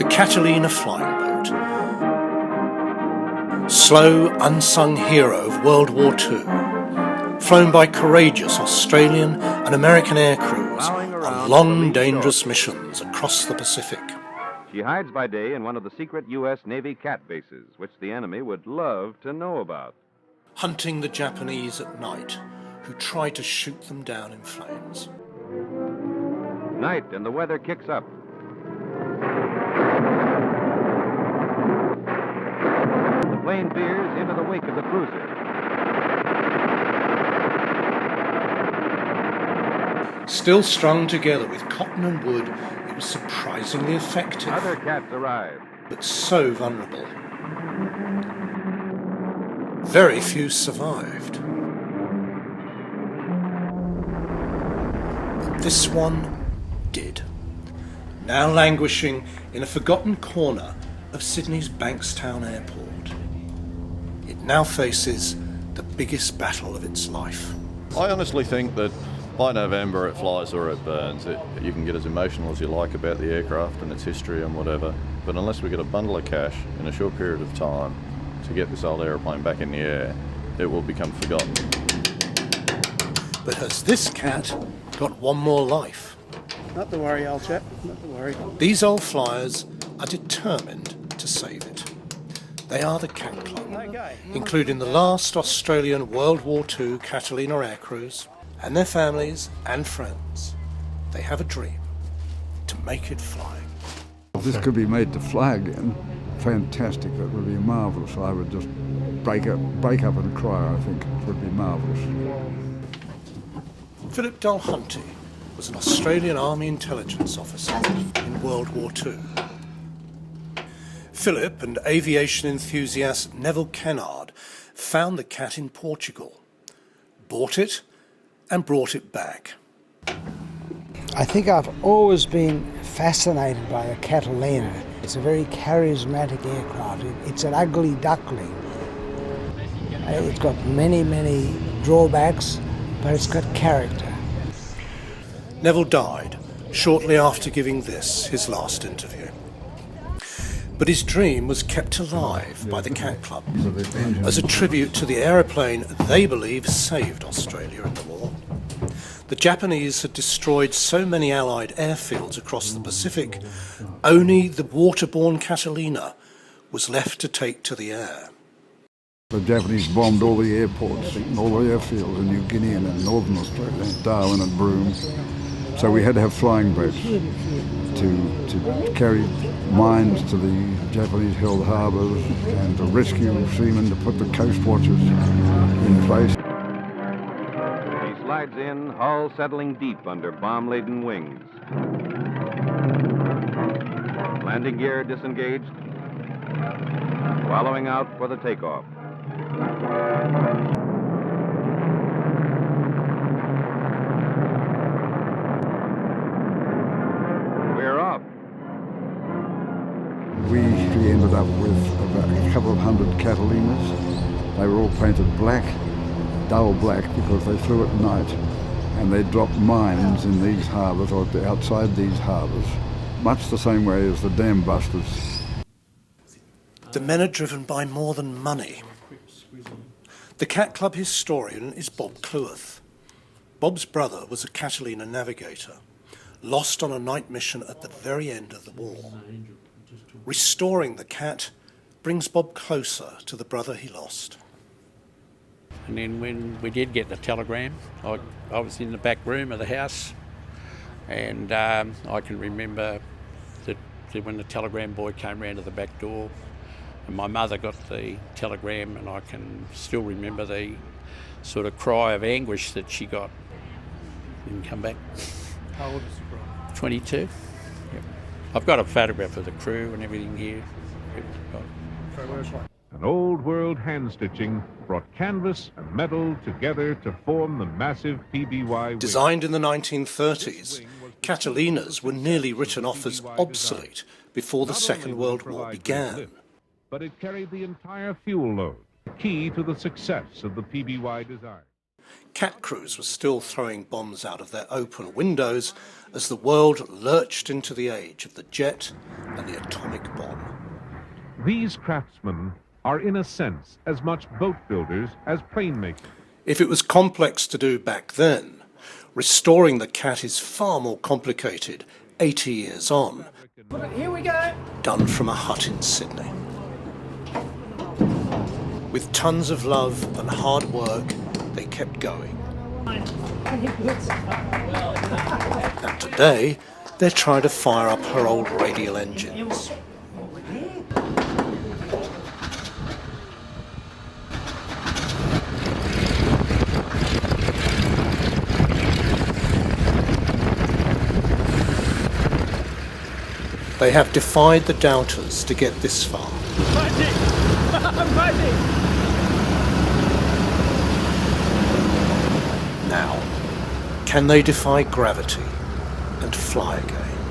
The Catalina flying boat. Slow, unsung hero of World War II. Flown by courageous Australian and American air crews on long, dangerous missions across the Pacific. She hides by day in one of the secret U.S. Navy cat bases, which the enemy would love to know about. Hunting the Japanese at night, who try to shoot them down in flames. Night and the weather kicks up. The plane veers into the wake of the cruiser. Still strung together with cotton and wood, it was surprisingly effective. Other cats arrive. But so vulnerable. Very few survived. But this one did. Now languishing in a forgotten corner of Sydney's Bankstown Airport. It now faces the biggest battle of its life. I honestly think that by November it flies or it burns. You can get as emotional as you like about the aircraft and its history and whatever, but unless we get a bundle of cash in a short period of time to get this old aeroplane back in the air, it will become forgotten. But has this cat got one more life? Not to worry, old chap, not to worry. These old flyers are determined to save it. They are the Cat Club, including the last Australian World War II Catalina aircrews, and their families and friends. They have a dream to make it fly. If this could be made to fly again, fantastic, that would be marvellous. I would just break up and cry, I think. It would be marvellous. Philip Dulhunty was an Australian Army intelligence officer in World War II. Philip and aviation enthusiast Neville Kennard found the cat in Portugal, bought it and brought it back. I think I've always been fascinated by the Catalina. It's a very charismatic aircraft. It's an ugly duckling. It's got many drawbacks, but it's got character. Neville died shortly after giving this, his last interview. But his dream was kept alive by the Cat Club as a tribute to the aeroplane they believe saved Australia in the war. The Japanese had destroyed so many Allied airfields across the Pacific, only the waterborne Catalina was left to take to the air. The Japanese bombed all the airports and all the airfields in New Guinea and in Northern Australia, Darwin and Broome. So we had to have flying boats to carry mines to the Japanese-held harbours and to rescue seamen, to put the coast watchers in place. He slides in, hull settling deep under bomb-laden wings. Landing gear disengaged, following out for the takeoff. We're off. We ended up with about a couple of hundred Catalinas. They were all painted black, dull black, because they flew at night, and they dropped mines in these harbours or outside these harbours, much the same way as the dam busters. The men are driven by more than money. The Cat Club historian is Bob Cleworth. Bob's brother was a Catalina navigator, lost on a night mission at the very end of the war. Restoring the cat brings Bob closer to the brother he lost. And then when we did get the telegram, I was in the back room of the house, and I can remember that when the telegram boy came round to the back door, and my mother got the telegram, and I can still remember the sort of cry of anguish that she got. Didn't come back. How old is the bride? 22. Yep. I've got a photograph of the crew and everything here. An old world hand stitching brought canvas and metal together to form the massive PBY wing. Designed in the 1930s, Catalinas were nearly written off as obsolete before the Second World War began. But it carried the entire fuel load, the key to the success of the PBY design. Cat crews were still throwing bombs out of their open windows as the world lurched into the age of the jet and the atomic bomb. These craftsmen are in a sense as much boat builders as plane makers. If it was complex to do back then, restoring the cat is far more complicated 80 years on. Here we go. Done from a hut in Sydney. With tons of love and hard work, they kept going. And today, they're trying to fire up her old radial engines. They have defied the doubters to get this far. Now, can they defy gravity and fly again?